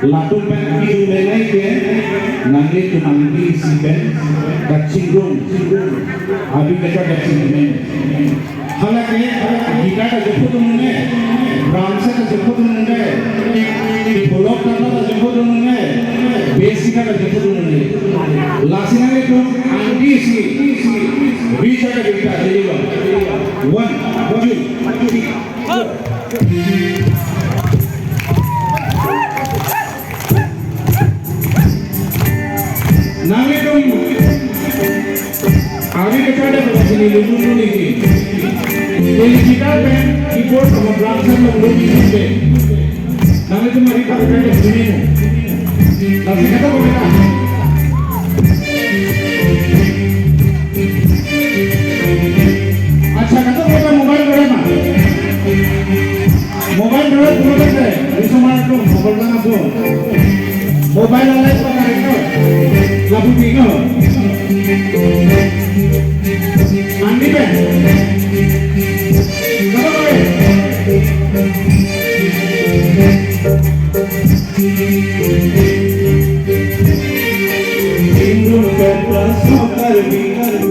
Latung pen di mulai ke nanti tu nanti si pen kacinggung habis kita kacinggung हालांकि गीता का जब तुम ने ब्राह्मण का जब तुम ने ब्लॉक करना का जब तुम ने बेसिक का जब तुम ने लासिना के तुम आंटी सी बीच का गीता देगा 1 2 3 नामे तुम आगे के चाटे पर चली लुटू नहीं ये गिटार पे कीबोर्ड और ड्रम्स में लोग यूज़ नामे तुम्हारी खाते चाटे सुनी हो लास्ट कथा बोलेगा अच्छा कथा बोलेगा मोबाइल बड़ा ना मोबाइल बड़ा पूरा करते हैं इसमें मार तो मोबाइल का ना तो मोबाइल वाले तो करेंगे lagu tiga andi pe Jinglum petra sokar bi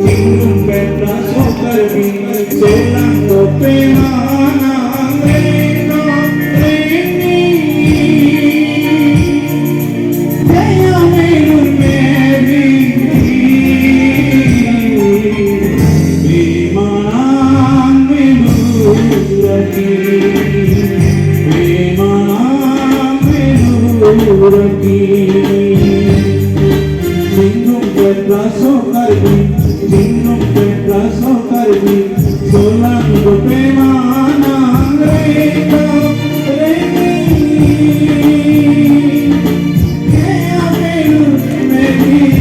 jinglum petra sokar bi solang ko pemana reno reni jaya melur Jinglum petra sokar bi solang ko pemana reno reni jaya melur reni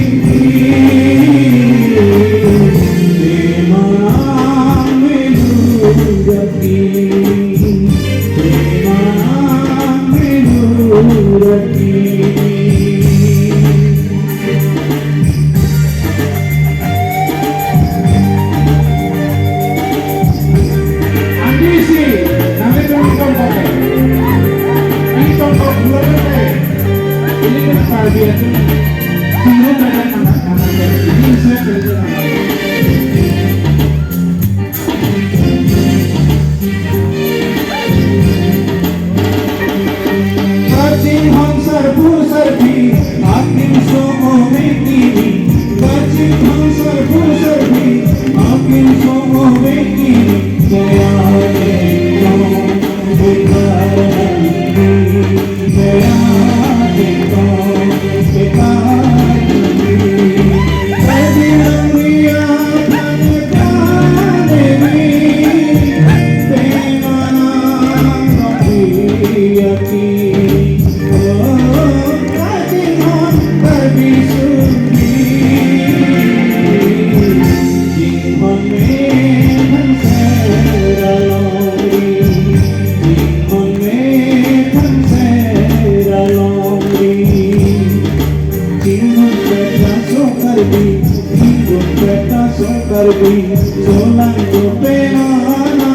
solang ko pemana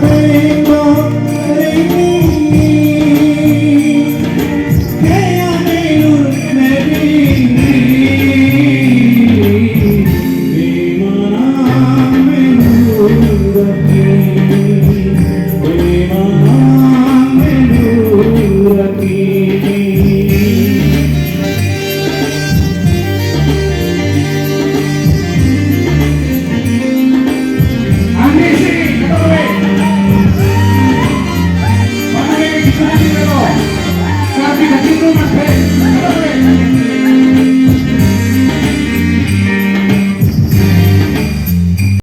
reno reni Tapi dressing room আছে